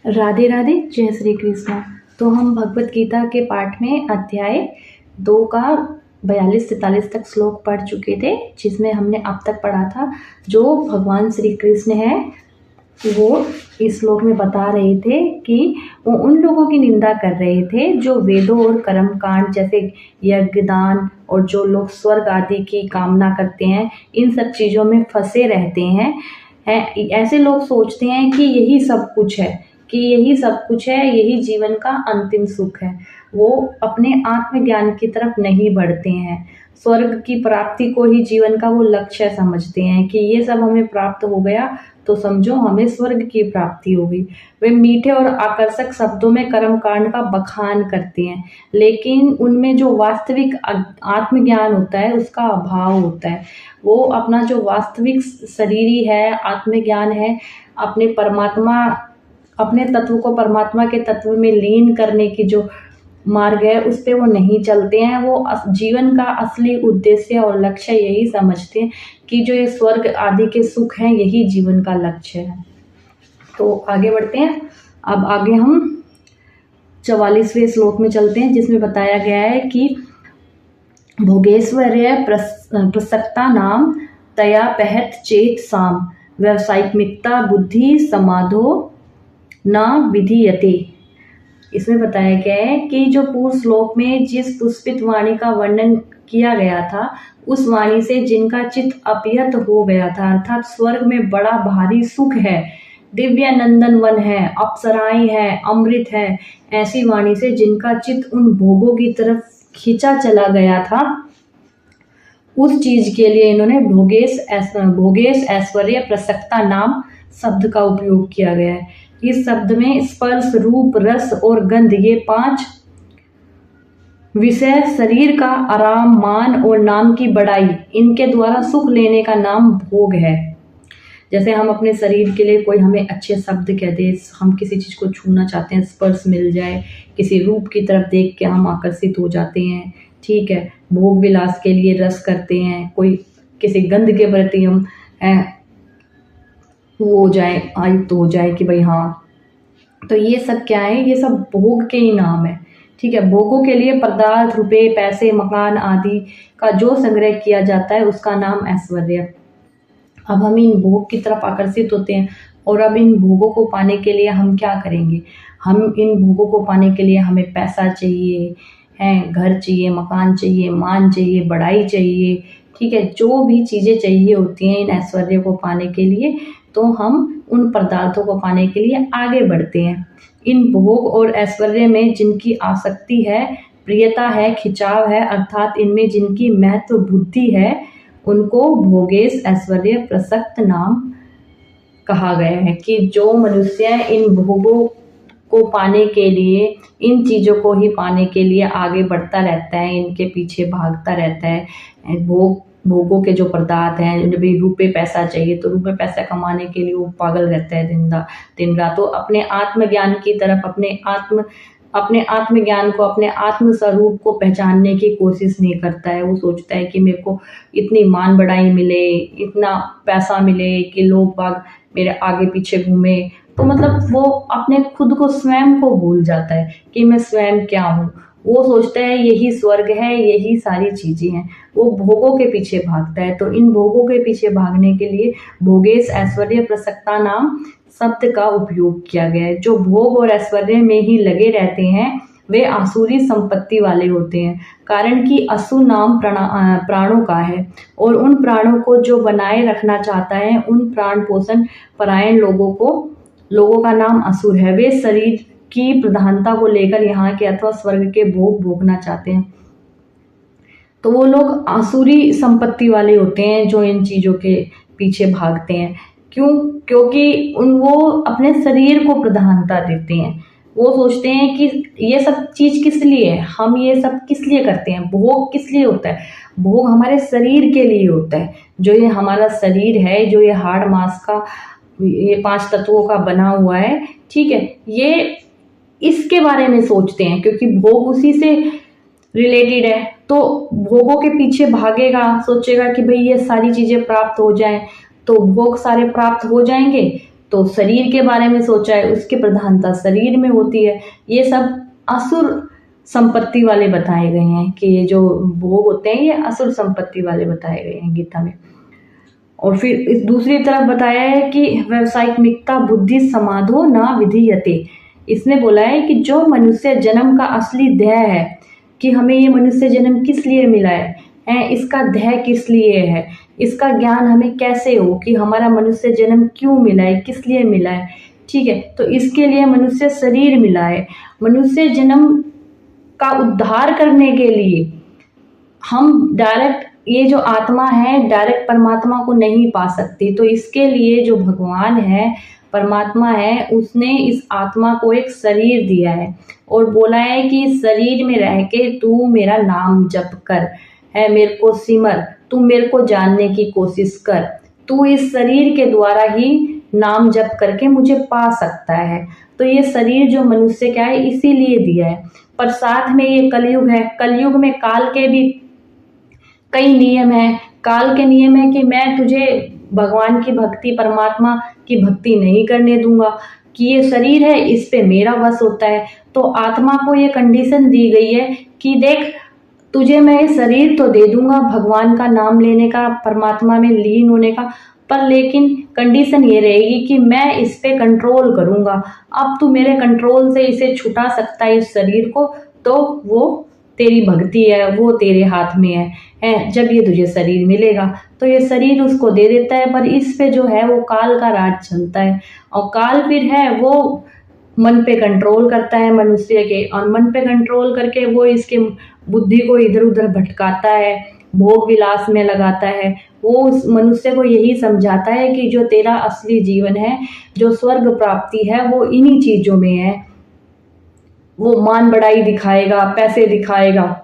राधे राधे, जय श्री कृष्ण। तो हम भगवत गीता के पाठ में अध्याय 2 का 42-43 तक श्लोक पढ़ चुके थे, जिसमें हमने अब तक पढ़ा था जो भगवान श्री कृष्ण है वो इस श्लोक में बता रहे थे कि वो उन लोगों की निंदा कर रहे थे जो वेदों और कर्म कांड जैसे यज्ञ दान और जो लोग स्वर्ग आदि की कामना करते हैं, इन सब चीज़ों में फंसे रहते हैं। ऐसे लोग सोचते हैं कि यही सब कुछ है, यही जीवन का अंतिम सुख है। वो अपने आत्मज्ञान की तरफ नहीं बढ़ते हैं, स्वर्ग की प्राप्ति को ही जीवन का वो लक्ष्य समझते हैं कि ये सब हमें प्राप्त हो गया तो समझो हमें स्वर्ग की प्राप्ति हो गई। वे मीठे और आकर्षक शब्दों में कर्म कांड का बखान करते हैं, लेकिन उनमें जो वास्तविक आत्मज्ञान होता है उसका अभाव होता है। वो अपना जो वास्तविक शरीरी है, आत्मज्ञान है, अपने तत्व को परमात्मा के तत्व में लीन करने की जो मार्ग है उस पे वो नहीं चलते हैं। वो जीवन का असली उद्देश्य और लक्ष्य यही समझते हैं कि जो ये स्वर्ग आदि के सुख हैं यही जीवन का लक्ष्य है। तो आगे बढ़ते हैं। अब आगे हम 44वें श्लोक में चलते हैं, जिसमें बताया गया है कि भोगेश्वर्य प्रसक्ता नाम तया पहत चेत साम व्यावसायिकता बुद्धि समाधो न विधीयते। इसमें बताया गया है कि जो पूर्व श्लोक में जिस पुष्पित वाणी का वर्णन किया गया था, उस वाणी से जिनका चित्त अपयत हो गया था, अर्थात स्वर्ग में बड़ा भारी सुख है, दिव्य नंदन वन है, अप्सराएं है, अमृत है, ऐसी वाणी से जिनका चित्त उन भोगों की तरफ खींचा चला गया था, उस चीज के लिए इन्होंने भोगेश ऐश्वर्य प्रसक्ता नाम शब्द का उपयोग किया गया है। इस शब्द में स्पर्श, रूप, रस और गंध, ये 5 विषय शरीर का आराम, मान और नाम की बड़ाई, इनके द्वारा सुख लेने का नाम भोग है। जैसे हम अपने शरीर के लिए कोई हमें अच्छे शब्द कह दे, हम किसी चीज को छूना चाहते हैं, स्पर्श मिल जाए, किसी रूप की तरफ देख के हम आकर्षित हो जाते हैं, ठीक है। भोग विलास के लिए रस करते हैं, कोई किसी गंध के प्रति हम वो हो जाए, आयुक्त हो जाए कि भाई हाँ। तो ये सब क्या है, ये सब भोग के ही नाम है, ठीक है। भोगों के लिए पदार्थ, रुपए, पैसे, मकान आदि का जो संग्रह किया जाता है उसका नाम ऐश्वर्य। अब हम इन भोग की तरफ आकर्षित होते हैं और अब इन भोगों को पाने के लिए हम क्या करेंगे, हम इन भोगों को पाने के लिए हमें पैसा चाहिए है, घर चाहिए, मकान चाहिए, मान चाहिए, बड़ाई चाहिए, ठीक है। जो भी चीज़ें चाहिए होती हैं इन ऐश्वर्य को पाने के लिए, तो हम उन पदार्थों को पाने के लिए आगे बढ़ते हैं। इन भोग और ऐश्वर्य में जिनकी आसक्ति है, प्रियता है, खिंचाव है, अर्थात इनमें जिनकी महत्व बुद्धि है, उनको भोगेश ऐश्वर्य प्रसक्त नाम कहा गया है। कि जो मनुष्य इन भोगों को पाने के लिए, इन चीज़ों को ही पाने के लिए आगे बढ़ता रहता है, इनके पीछे भागता रहता है, भोगों के जो पदार्थ हैं, जब भी रुपये पैसा चाहिए तो रुपये पैसा कमाने के लिए वो पागल रहता है दिन रात। तो अपने आत्मज्ञान की तरफ, अपने आत्मज्ञान को, अपने आत्म स्वरूप को पहचानने की कोशिश नहीं करता है। वो सोचता है कि मेरे को इतनी मान बढ़ाई मिले, इतना पैसा मिले कि लोग बाग मेरे आगे पीछे घूमे, तो मतलब वो अपने खुद को, स्वयं को भूल जाता है कि मैं स्वयं क्या हूँ। वो सोचता है यही स्वर्ग है, यही सारी चीजें हैं। वो भोगों के पीछे भागता है। तो इन भोगों के पीछे भागने के लिए भोगेश ऐश्वर्य प्रसक्ता नाम शब्द का उपयोग किया गया है। जो भोग और ऐश्वर्य में ही लगे रहते हैं वे आसुरी संपत्ति वाले होते हैं, कारण कि असु नाम प्राणों का है, और उन प्राणों को जो बनाए रखना चाहता है, उन प्राण पोषण परायण लोगों का नाम असुर है। वे शरीर की प्रधानता को लेकर यहाँ के अथवा स्वर्ग के भोग भोगना चाहते हैं। तो वो लोग आसुरी संपत्ति वाले होते हैं जो इन चीजों के पीछे भागते हैं। क्योंकि वो अपने शरीर को प्रधानता देते हैं। वो सोचते हैं कि ये सब चीज किस लिए है, हम ये सब किस लिए करते हैं, भोग किस लिए होता है, भोग हमारे शरीर के लिए होता है। जो ये हमारा शरीर है, जो ये हाड़ मांस का, ये 5 तत्वों का बना हुआ है, ठीक है, ये इसके बारे में सोचते हैं क्योंकि भोग उसी से रिलेटेड है। तो भोगों के पीछे भागेगा, सोचेगा कि भाई ये सारी चीजें प्राप्त हो जाएं, तो भोग सारे प्राप्त हो जाएंगे तो शरीर के बारे में सोचा है, उसकी प्रधानता शरीर में होती है। ये सब असुर संपत्ति वाले बताए गए हैं कि ये जो भोग होते हैं ये असुर संपत्ति वाले बताए गए हैं गीता में। और फिर इस दूसरी तरफ बताया है कि व्यावसायिकता बुद्धि समाधो ना विधीयते। इसने बोला है कि जो मनुष्य जन्म का असली ध्येय है कि हमें ये मनुष्य जन्म किस लिए मिला है, इसका ध्येय किस लिए है, इसका ज्ञान हमें कैसे हो कि हमारा मनुष्य जन्म क्यों मिला है, किस लिए मिला है, ठीक है। तो इसके लिए मनुष्य शरीर मिला है। मनुष्य जन्म का उद्धार करने के लिए हम डायरेक्ट ये जो आत्मा है डायरेक्ट परमात्मा को नहीं पा सकती, तो इसके लिए जो भगवान है, परमात्मा है, उसने इस आत्मा को एक शरीर दिया है और बोला है कि इस शरीर में रह के तू मेरा नाम जप कर, है मेरे को सिमर, तू मेरे को जानने की कोशिश कर, तू इस शरीर के द्वारा ही नाम जप करके मुझे पा सकता है। तो ये शरीर जो मनुष्य का है इसीलिए दिया है। पर साथ में ये कलयुग है, कलयुग में काल के भी कई नियम है। काल के नियम है कि मैं तुझे भगवान की भक्ति, परमात्मा की भक्ति नहीं करने दूंगा, कि ये शरीर है इस पे मेरा वश होता है। तो आत्मा को ये कंडीशन दी गई है कि देख तुझे मैं ये शरीर तो दे दूंगा भगवान का नाम लेने का, परमात्मा में लीन होने का, पर लेकिन कंडीशन ये रहेगी कि मैं इस पे कंट्रोल करूंगा। अब तू मेरे कंट्रोल से इसे छुटा सकता है इस शरीर को, तो वो तेरी भक्ति है, वो तेरे हाथ में है जब ये तुझे शरीर मिलेगा। तो ये शरीर उसको दे देता है, पर इस पे जो है वो काल का राज चलता है और काल फिर है वो मन पे कंट्रोल करता है मनुष्य के, और मन पे कंट्रोल करके वो इसके बुद्धि को इधर उधर भटकाता है, भोग विलास में लगाता है। वो उस मनुष्य को यही समझाता है कि जो तेरा असली जीवन है, जो स्वर्ग प्राप्ति है, वो इन्हीं चीजों में है। वो मान बढ़ाई दिखाएगा, पैसे दिखाएगा,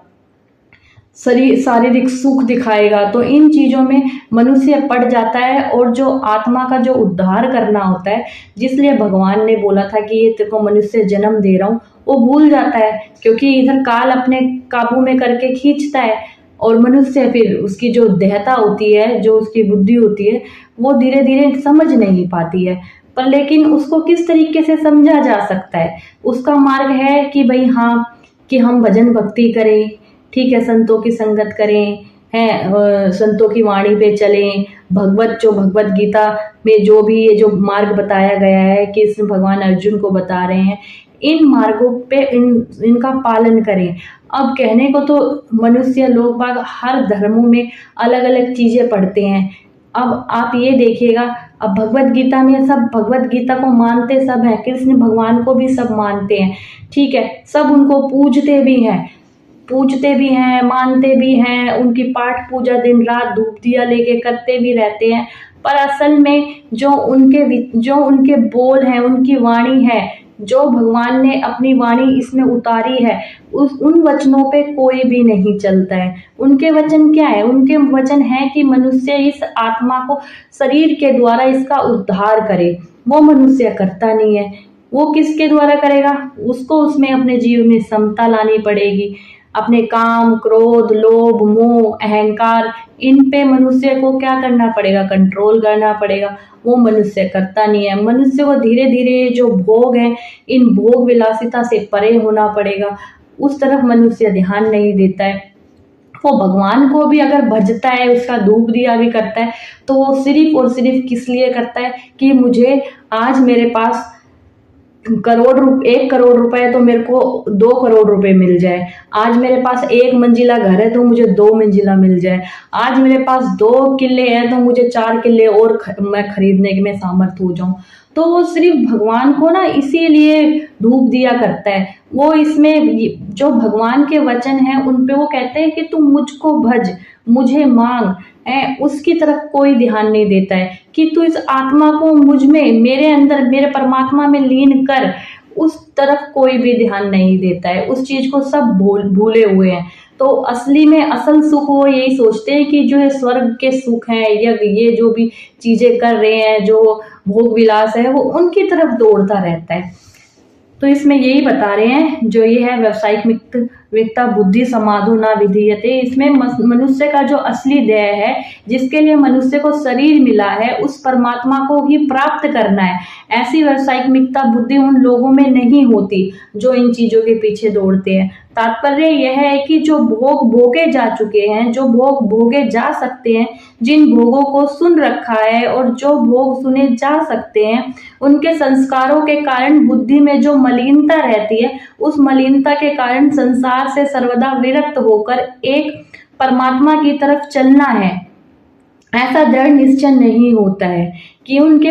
शारीरिक सुख दिखाएगा, तो इन चीजों में मनुष्य पड़ जाता है। और जो आत्मा का जो उद्धार करना होता है, जिसलिए भगवान ने बोला था कि ये तेरे को मनुष्य जन्म दे रहा हूँ, वो भूल जाता है, क्योंकि इधर काल अपने काबू में करके खींचता है और मनुष्य फिर उसकी जो देहता होती है, जो उसकी बुद्धि होती है, वो धीरे धीरे समझ नहीं पाती है। पर लेकिन उसको किस तरीके से समझा जा सकता है, उसका मार्ग है कि भाई हाँ, कि हम भजन भक्ति करें, ठीक है, संतों की संगत करें, हैं संतों की वाणी पे चलें, भगवत गीता में जो भी ये जो मार्ग बताया गया है कि इसमें भगवान अर्जुन को बता रहे हैं, इन मार्गों पे इनका पालन करें। अब कहने को तो मनुष्य लोग बाग हर धर्मों में अलग अलग चीजें पढ़ते हैं। अब आप ये देखिएगा, अब भगवत गीता में सब भगवत गीता को मानते सब हैं, कृष्ण भगवान को भी सब मानते हैं, ठीक है, सब उनको पूजते भी हैं, मानते भी हैं, उनकी पाठ पूजा दिन रात धूप दिया लेके करते भी रहते हैं। पर असल में जो उनके बोल हैं, उनकी वाणी है, जो भगवान ने अपनी वाणी इसमें उतारी है, उन वचनों पे कोई भी नहीं चलता है। उनके वचन क्या है? उनके वचन है कि मनुष्य इस आत्मा को शरीर के द्वारा इसका उद्धार करे। वो मनुष्य करता नहीं है। वो किसके द्वारा करेगा? उसको उसमें अपने जीवन में समता लानी पड़ेगी। अपने काम, क्रोध, लोभ, मोह, अहंकार, इन पे मनुष्य को क्या करना पड़ेगा? कंट्रोल करना पड़ेगा। वो मनुष्य करता नहीं है। मनुष्य को धीरे धीरे जो भोग है, इन भोग विलासिता से परे होना पड़ेगा। उस तरफ मनुष्य ध्यान नहीं देता है। वो भगवान को भी अगर भजता है, उसका धूप दिया भी करता है, तो वो सिर्फ और सिर्फ किस लिए करता है कि मुझे आज मेरे पास 1 करोड़ रुपए तो मेरे को 2 करोड़ रुपए मिल जाए। आज मेरे पास 1 मंजिला घर है तो मुझे 2 मंजिला मिल जाए। आज मेरे पास 2 किले हैं तो मुझे 4 किले और मैं खरीदने में सामर्थ हो जाऊं। तो वो सिर्फ भगवान को ना इसीलिए धूप दिया करता है। वो इसमें जो भगवान के वचन हैं उन पे वो कहते हैं कि तू मुझको भज, मुझे मांग, उसकी तरफ कोई ध्यान नहीं देता है कि तू इस आत्मा को मुझ में, मेरे अंदर, मेरे परमात्मा में लीन कर। उस तरफ कोई भी ध्यान नहीं देता है। उस चीज को सब भूले हुए हैं। तो असली में असल सुख वो यही सोचते हैं कि जो ये स्वर्ग के सुख हैं या ये जो भी चीजें कर रहे हैं, जो भोग विलास है, वो उनकी तरफ दौड़ता रहता है। तो इसमें यही बता रहे हैं, जो ये है व्यावसायिक वित्ता बुद्धि समाधो न विधीयते। इसमें मनुष्य का जो असली ध्येय है, जिसके लिए मनुष्य को शरीर मिला है, उस परमात्मा को ही प्राप्त करना है। ऐसी व्यावसायिकता बुद्धि उन लोगों में नहीं होती जो इन चीजों के पीछे दौड़ते हैं। तात्पर्य यह है कि जो भोग भोगे जा चुके हैं, जो भोग भोगे जा सकते हैं, जिन भोगों को सुन रखा है और जो भोग सुने जा सकते हैं, उनके संस्कारों के कारण बुद्धि में जो मलिनता रहती है, उस मलिनता के कारण संसार से सर्वदा विरक्त होकर एक परमात्मा की तरफ चलना है, ऐसा दृढ़ निश्चय नहीं होता है कि उनके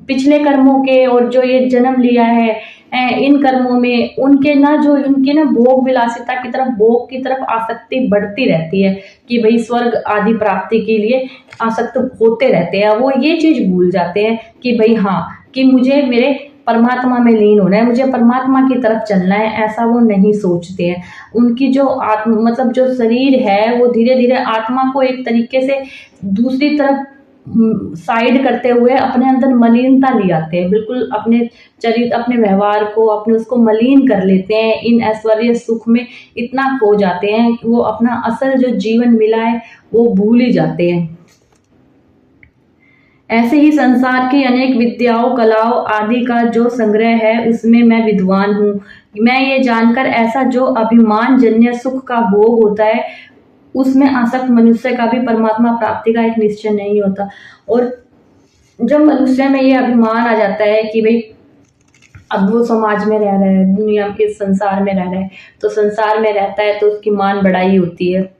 पिछले कर्मों के और जो ये जन्म लिया है इन कर्मों में उनके उनकी भोग विलासिता की तरफ, भोग की तरफ आसक्ति बढ़ती रहती है कि भाई स्वर्ग आदि प्राप्ति के लिए आसक्त होते रहते हैं। वो ये चीज भूल जाते हैं कि भाई हाँ, कि मुझे मेरे परमात्मा में लीन होना है, मुझे परमात्मा की तरफ चलना है, ऐसा वो नहीं सोचते हैं। उनकी जो आत्म जो शरीर है, वो धीरे धीरे आत्मा को एक तरीके से दूसरी तरफ साइड करते हुए अपने अंदर मलिनता ले आते हैं। बिल्कुल अपने चरित्र, अपने व्यवहार को, अपने उसको मलिन कर लेते हैं। इन ऐश्वर्य सुख में इतना खो जाते हैं कि वो अपना असल जो जीवन मिला है वो भूल ही जाते हैं। ऐसे ही संसार की अनेक विद्याओं, कलाओं आदि का जो संग्रह है, उसमें मैं विद्वान हूँ। मैं ये जानकर ऐसा जो अभिमान जन्य सुख का भोग होता है, उसमें आसक्त मनुष्य का भी परमात्मा प्राप्ति का एक निश्चय नहीं होता। और जब मनुष्य में ये अभिमान आ जाता है कि भाई अब वो समाज में रह रहा है, दुनिया के संसार में रह रहा है, तो संसार में रहता है तो उसकी मान बढ़ाई होती है।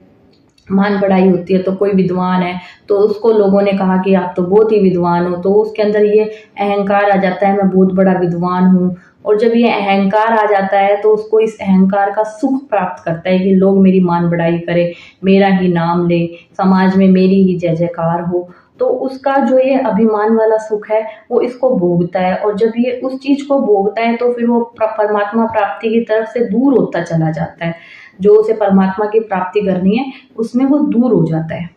मान बढ़ाई होती है तो कोई विद्वान है तो उसको लोगों ने कहा कि आप तो बहुत ही विद्वान हो, तो उसके अंदर ये अहंकार आ जाता है, मैं बहुत बड़ा विद्वान हूँ। और जब ये अहंकार आ जाता है तो उसको इस अहंकार का सुख प्राप्त करता है कि लोग मेरी मान बढ़ाई करें, मेरा ही नाम ले, समाज में मेरी ही जय जयकार हो। तो उसका जो ये अभिमान वाला सुख है वो इसको भोगता है, और जब ये उस चीज को भोगता है तो फिर वो परमात्मा प्राप्ति की तरफ से दूर होता चला जाता है। जो उसे परमात्मा की प्राप्ति करनी है उसमें वो दूर हो जाता है।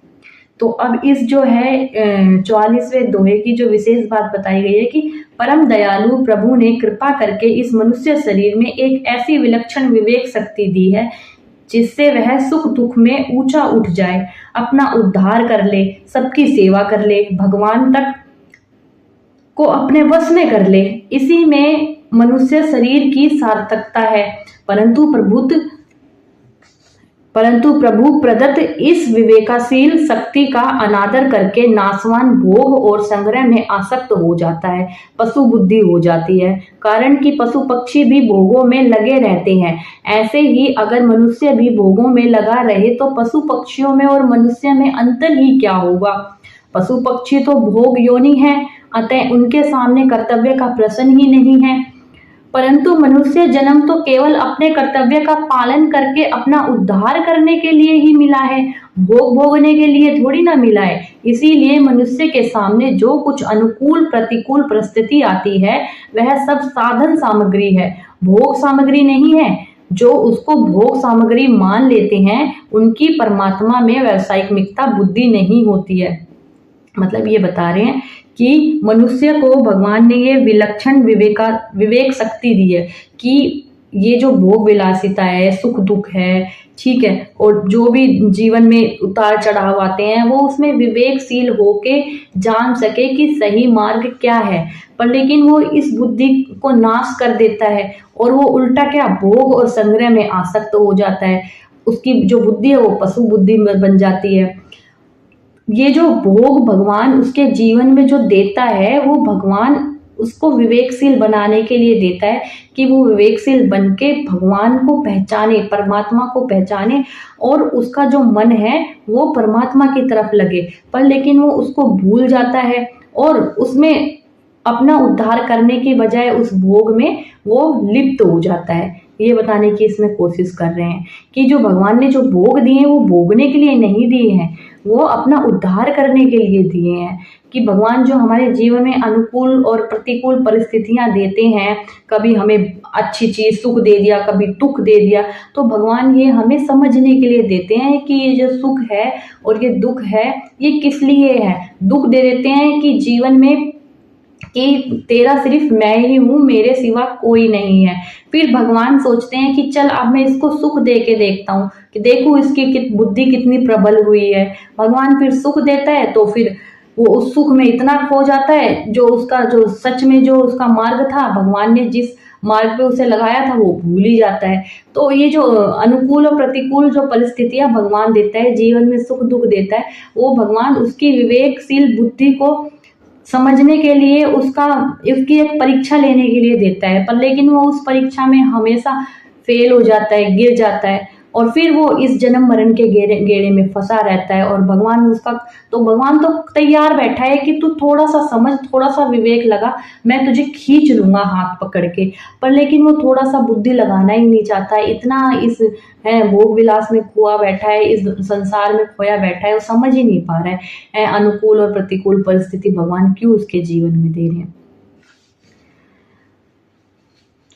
तो अब इस जो है 44वें दोहे की जो विशेष बात बताई गई है कि परम दयालु प्रभु ने कृपा करके इस मनुष्य शरीर में एक ऐसी विलक्षण विवेक शक्ति दी है जिससे वह सुख दुख में ऊंचा उठ जाए, अपना उद्धार कर ले, सबकी सेवा कर ले, भगवान तक को अपने वश में कर ले। इसी में मनुष्य शरीर की सार्थकता है। परंतु प्रभु प्रदत्त इस विवेकाशील शक्ति का अनादर करके नाशवान भोग और संग्रह में आसक्त हो जाता है, पशु बुद्धि हो जाती है। कारण कि पशु पक्षी भी भोगों में लगे रहते हैं, ऐसे ही अगर मनुष्य भी भोगों में लगा रहे तो पशु पक्षियों में और मनुष्य में अंतर ही क्या होगा। पशु पक्षी तो भोग योनि है, अतः उनके सामने कर्तव्य का प्रश्न ही नहीं है। परंतु मनुष्य जन्म तो केवल अपने कर्तव्य का पालन करके अपना उद्धार करने के लिए ही मिला है, भोग भोगने के लिए थोड़ी ना मिला है। इसीलिए मनुष्य के सामने जो कुछ अनुकूल प्रतिकूल परिस्थिति आती है वह सब साधन सामग्री है, भोग सामग्री नहीं है। जो उसको भोग सामग्री मान लेते हैं उनकी परमात्मा में व्यावसायिकता बुद्धि नहीं होती है। मतलब ये बता रहे हैं कि मनुष्य को भगवान ने ये विलक्षण विवेक शक्ति दी है कि ये जो भोग विलासिता है, सुख दुख है, ठीक है, और जो भी जीवन में उतार चढ़ाव आते हैं वो उसमें विवेकशील होके जान सके कि सही मार्ग क्या है। पर लेकिन वो इस बुद्धि को नाश कर देता है और वो उल्टा क्या, भोग और संग्रह में आसक्त हो जाता है। उसकी जो बुद्धि है वो पशु बुद्धि में बन जाती है। ये जो भोग भगवान उसके जीवन में जो देता है वो भगवान उसको विवेकशील बनाने के लिए देता है कि वो विवेकशील बन के भगवान को पहचाने, परमात्मा को पहचाने और उसका जो मन है वो परमात्मा की तरफ लगे। पर लेकिन वो उसको भूल जाता है और उसमें अपना उद्धार करने की बजाय उस भोग में वो लिप्त हो जाता है। ये बताने की इसमें कोशिश कर रहे हैं कि जो भगवान ने जो भोग दिए वो भोगने के लिए नहीं दिए हैं, वो अपना उद्धार करने के लिए दिए हैं। कि भगवान जो हमारे जीवन में अनुकूल और प्रतिकूल परिस्थितियां देते हैं, कभी हमें अच्छी चीज सुख दे दिया, कभी दुख दे दिया, तो भगवान ये हमें समझने के लिए देते हैं कि ये जो सुख है और ये दुख है ये किस लिए है। दुख दे देते हैं कि जीवन में कि तेरा सिर्फ मैं ही हूँ, मेरे सिवा कोई नहीं है। फिर भगवान सोचते हैं कि चल अब मैं इसको सुख दे के देखता हूँ कि देखूँ इसकी बुद्धि कितनी प्रबल हुई है। भगवान फिर सुख देता है तो फिर वो उस सुख में इतना खो जाता है, जो उसका जो सच में जो उसका मार्ग था, भगवान ने जिस मार्ग पे उसे लगाया था वो भूल ही जाता है। तो ये जो अनुकूल और प्रतिकूल जो परिस्थितियां भगवान देता है, जीवन में सुख दुख देता है, वो भगवान उसकी विवेकशील बुद्धि को समझने के लिए, उसकी एक परीक्षा लेने के लिए देता है। पर लेकिन वो उस परीक्षा में हमेशा फेल हो जाता है, गिर जाता है, और फिर वो इस जन्म मरण के गेड़े में फंसा रहता है। और भगवान तो तैयार बैठा है कि तू थोड़ा सा समझ, थोड़ा सा विवेक लगा, मैं तुझे खींच लूंगा हाथ पकड़ के। पर लेकिन वो थोड़ा सा बुद्धि लगाना ही नहीं चाहता है, इतना इस भोग विलास में खोआ बैठा है, इस संसार में खोया बैठा है, वो समझ ही नहीं पा रहा है अनुकूल और प्रतिकूल परिस्थिति भगवान क्यों उसके जीवन में दे रहे हैं।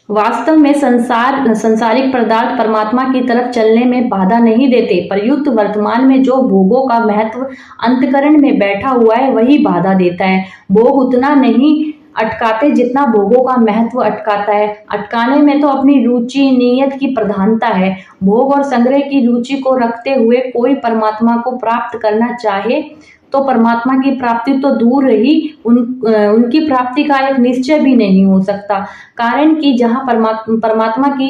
वास्तव में संसारिक पदार्थ परमात्मा की तरफ चलने में बाधा नहीं देते, प्रयुक्त वर्तमान में जो भोगों का महत्व अंतकरण में बैठा हुआ है वही बाधा देता है। भोग उतना नहीं अटकाते जितना भोगों का महत्व अटकाता है। अटकाने में तो अपनी रुचि नीयत की प्रधानता है। भोग और संग्रह की रुचि को रखते हुए कोई परमात्मा को प्राप्त करना चाहे तो परमात्मा की प्राप्ति तो दूर रही, उनकी प्राप्ति का एक निश्चय भी नहीं हो सकता। कारण कि जहाँ परमात्मा की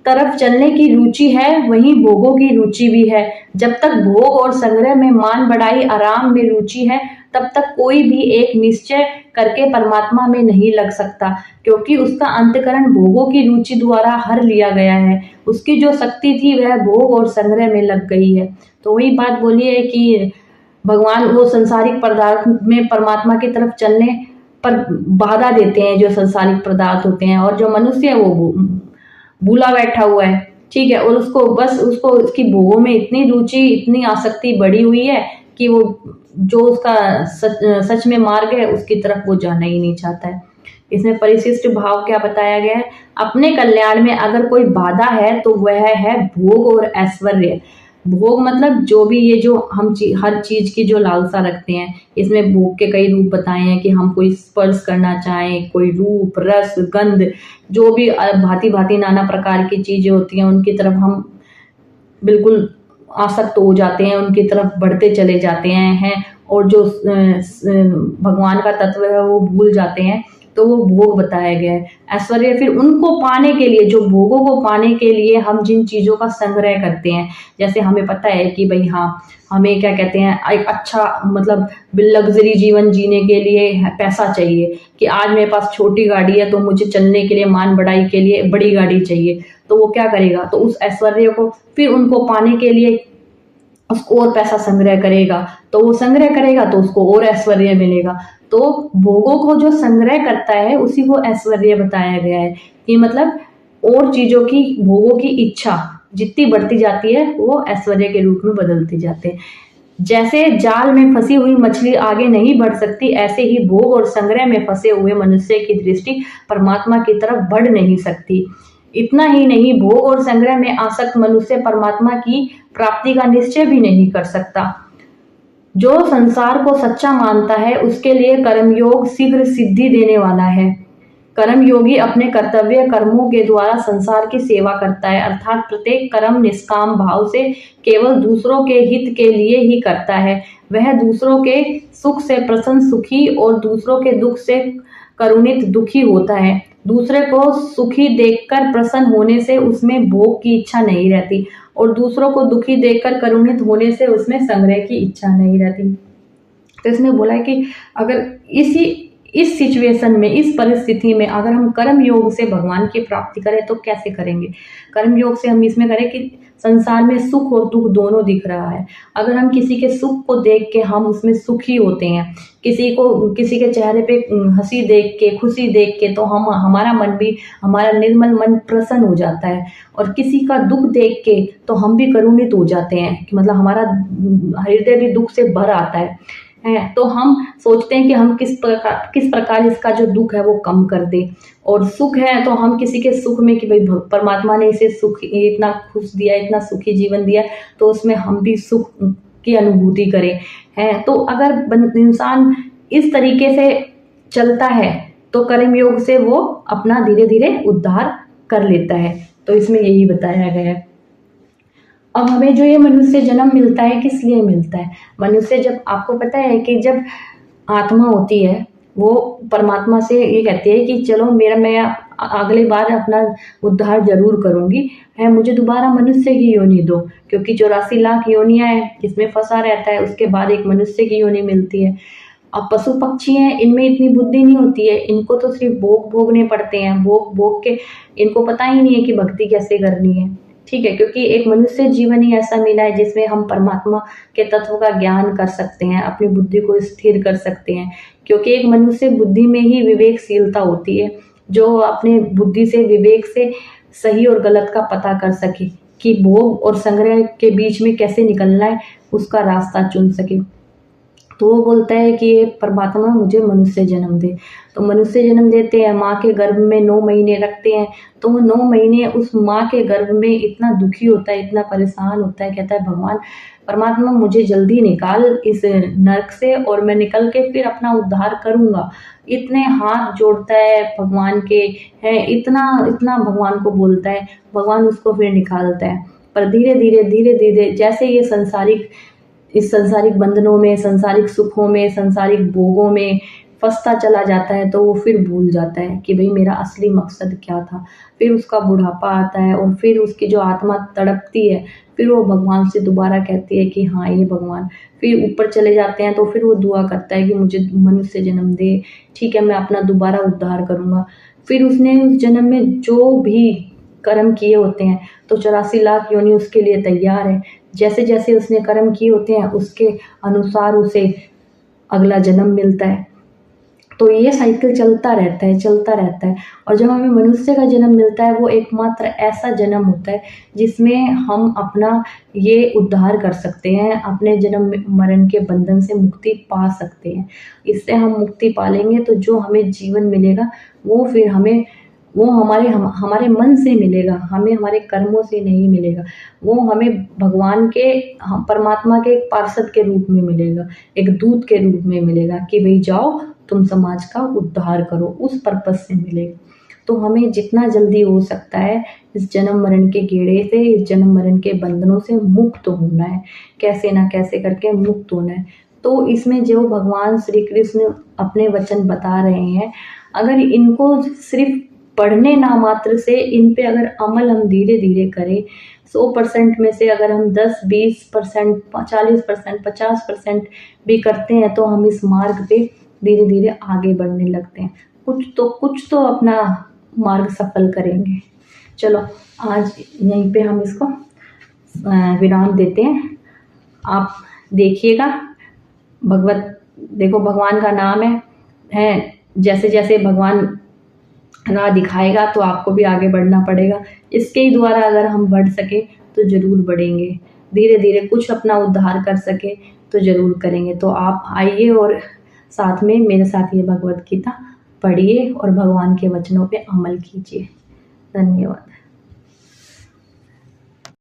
तरफ चलने की रुचि है वहीं भोगों की रुचि भी है। जब तक भोग और संग्रह में मान बढ़ाई आराम में रुचि है, तब तक कोई भी एक निश्चय करके परमात्मा में नहीं लग सकता, क्योंकि उसका अंतकरण भोगों की रुचि द्वारा हर लिया गया है। उसकी जो शक्ति थी वह भोग और संग्रह में लग गई है। तो वही बात बोली है कि भगवान वो संसारिक पदार्थ में परमात्मा की तरफ चलने पर बाधा देते हैं जो संसारिक पदार्थ होते हैं, और जो मनुष्य है वो भूला बैठा हुआ है, ठीक है, और उसको उसकी भोगों में इतनी रुचि, इतनी आसक्ति बढ़ी हुई है कि वो जो उसका सच में मार्ग है उसकी तरफ वो जाना ही नहीं चाहता है। इसमें परिशिष्ट भाव क्या बताया गया है? अपने कल्याण में अगर कोई बाधा है तो वह है भोग और ऐश्वर्य। भोग मतलब जो भी ये जो हम हर चीज की जो लालसा रखते हैं, इसमें भोग के कई रूप बताए हैं कि हम कोई स्पर्श करना चाहें, कोई रूप रस गंध, जो भी भांति भांति नाना प्रकार की चीजें होती हैं उनकी तरफ हम बिल्कुल आसक्त हो जाते हैं, उनकी तरफ बढ़ते चले जाते हैं और जो भगवान का तत्व है वो भूल जाते हैं। तो वो भोग बताया गया है। ऐश्वर्य फिर उनको पाने के लिए, जो भोगों को पाने के लिए हम जिन चीजों का संग्रह करते हैं, जैसे हमें पता है कि भाई हाँ हमें क्या कहते हैं, एक अच्छा मतलब लग्जरी जीवन जीने के लिए पैसा चाहिए, कि आज मेरे पास छोटी गाड़ी है तो मुझे चलने के लिए, मान बढ़ाई के लिए बड़ी गाड़ी चाहिए, तो वो क्या करेगा, तो उस ऐश्वर्य को फिर उनको पाने के लिए उसको और पैसा संग्रह करेगा, तो वो संग्रह करेगा तो उसको और ऐश्वर्य मिलेगा। तो भोगों को जो संग्रह करता है उसी को ऐश्वर्य बताया गया है, कि मतलब और चीजों की, भोगों की इच्छा जितनी बढ़ती जाती है वो ऐश्वर्य के रूप में बदलती जाते हैं। जैसे जाल में फंसी हुई मछली आगे नहीं बढ़ सकती, ऐसे ही भोग और संग्रह में फंसे हुए मनुष्य की दृष्टि परमात्मा की तरफ बढ़ नहीं सकती। इतना ही नहीं, भोग और संग्रह में आसक्त मनुष्य परमात्मा की प्राप्ति का निश्चय भी नहीं कर सकता। जो संसार को सच्चा मानता है उसके लिए कर्मयोग शीघ्र सिद्धि देने वाला है। कर्मयोगी अपने कर्तव्य कर्मों के द्वारा संसार की सेवा करता है, अर्थात प्रत्येक कर्म निष्काम भाव से केवल दूसरों के हित के लिए ही करता है। वह दूसरों के सुख से प्रसन्न सुखी और दूसरों के दुख से करुणित दुखी होता है। दूसरे को सुखी देखकर प्रसन्न होने से उसमें भोग की इच्छा नहीं रहती, और दूसरों को दुखी देखकर करुणित होने से उसमें संग्रह की इच्छा नहीं रहती। तो इसमें बोला है कि अगर इस सिचुएशन में, इस परिस्थिति में अगर हम कर्म योग से भगवान की प्राप्ति करें तो कैसे करेंगे? कर्म योग से हम इसमें करें कि संसार में सुख और दुख दोनों दिख रहा है। अगर हम किसी के सुख को देख के हम उसमें सुखी होते हैं, किसी के चेहरे पे हंसी देख के, खुशी देख के, तो हमारा मन भी, हमारा निर्मल मन प्रसन्न हो जाता है। और किसी का दुख देख के तो हम भी करुणित हो जाते हैं, कि मतलब हमारा हृदय भी दुख से भर आता है। तो हम सोचते हैं कि हम किस प्रकार इसका जो दुख है वो कम कर दे। और सुख है तो हम किसी के सुख में, कि भाई परमात्मा ने इसे सुख, इतना खुश दिया, इतना सुखी जीवन दिया, तो उसमें हम भी सुख की अनुभूति करें। तो अगर इंसान इस तरीके से चलता है तो कर्म योग से वो अपना धीरे धीरे उद्धार कर लेता है। तो इसमें यही बताया गया है। अब हमें जो ये मनुष्य जन्म मिलता है किस लिए मिलता है? मनुष्य, जब आपको पता है कि जब आत्मा होती है वो परमात्मा से ये कहती है कि चलो मेरा मैं अगली बार अपना उद्धार जरूर करूंगी, है मुझे दोबारा मनुष्य की योनि दो, क्योंकि 84 लाख योनियां हैं जिसमें फंसा रहता है, उसके बाद एक मनुष्य की योनि मिलती है। अब पशु पक्षी हैं, इनमें इतनी बुद्धि नहीं होती है, इनको तो सिर्फ भोग भोगने पड़ते हैं, भोग भोग के इनको पता ही नहीं है कि भक्ति कैसे करनी है। ठीक है, क्योंकि एक मनुष्य जीवन ही ऐसा मिला है जिसमें हम परमात्मा के तत्व का ज्ञान कर सकते हैं, अपनी बुद्धि को स्थिर कर सकते हैं। क्योंकि एक मनुष्य बुद्धि में ही विवेकशीलता होती है, जो अपने बुद्धि से विवेक से सही और गलत का पता कर सके, कि भोग और संग्रह के बीच में कैसे निकलना है, उसका रास्ता चुन सके। तो वो बोलता है कि ये परमात्मा मुझे मनुष्य जन्म दे। तो मनुष्य जन्म देते हैं, माँ के गर्भ में 9 महीने रखते हैं। तो वो 9 महीने उस माँ के गर्भ में इतना दुखी होता है, इतना परेशान होता है, कहता है भगवान परमात्मा मुझे जल्दी निकाल इस नरक से और मैं निकल के फिर अपना उद्धार करूंगा। इतने हाथ जोड़ता है भगवान के, है इतना इतना भगवान को बोलता है, भगवान उसको फिर निकालता है। पर धीरे धीरे जैसे ये इस संसारिक बंधनों में, संसारिक सुखों में, संसारिक भोगों में फंसता चला जाता है, तो वो फिर भूल जाता है कि भाई मेरा असली मकसद क्या था। फिर उसका बुढ़ापा आता है और फिर उसकी जो आत्मा तड़पती है, फिर वो भगवान से दोबारा कहती है कि हाँ ये भगवान। फिर ऊपर चले जाते हैं तो फिर वो दुआ करता है कि मुझे मनुष्य जन्म दे, ठीक है मैं अपना दोबारा उद्धार करूँगा। फिर उसने उस जन्म में जो भी कर्म किए होते हैं तो 84 लाख योनि उसके लिए तैयार है। जैसे जैसे उसने कर्म किए होते हैं उसके अनुसार उसे अगला जन्म मिलता है। तो ये साइकिल चलता रहता है, चलता रहता है। और जब हमें मनुष्य का जन्म मिलता है वो एकमात्र ऐसा जन्म होता है जिसमें हम अपना ये उद्धार कर सकते हैं, अपने जन्म मरण के बंधन से मुक्ति पा सकते हैं। इससे हम मुक्ति पालेंगे तो जो हमें जीवन मिलेगा वो फिर वो हमारे मन से मिलेगा, हमें हमारे कर्मों से नहीं मिलेगा। वो हमें भगवान के, परमात्मा के एक पार्षद के रूप में मिलेगा, एक दूत के रूप में मिलेगा कि भाई जाओ तुम समाज का उद्धार करो, उस पर्पज से मिलेगा। तो हमें जितना जल्दी हो सकता है इस जन्म मरण के गेड़े से, इस जन्म मरण के बंधनों से मुक्त होना है, कैसे ना कैसे करके मुक्त होना है। तो इसमें जो भगवान श्री कृष्ण अपने वचन बता रहे हैं, अगर इनको सिर्फ पढ़ने ना मात्र से इन पे अगर अमल हम धीरे धीरे करें, 100% में से अगर हम 10-20%, 40%, 50% भी करते हैं तो हम इस मार्ग पे धीरे धीरे आगे बढ़ने लगते हैं। कुछ तो अपना मार्ग सफल करेंगे। चलो आज यहीं पे हम इसको विराम देते हैं। आप देखिएगा, देखो भगवान का नाम है, जैसे जैसे भगवान राह दिखाएगा तो आपको भी आगे बढ़ना पड़ेगा। इसके ही द्वारा अगर हम बढ़ सके तो जरूर बढ़ेंगे, धीरे धीरे कुछ अपना उद्धार कर सके तो जरूर करेंगे। तो आप आइए और साथ में मेरे साथ ये भगवत गीता पढ़िए और भगवान के वचनों पे अमल कीजिए। धन्यवाद।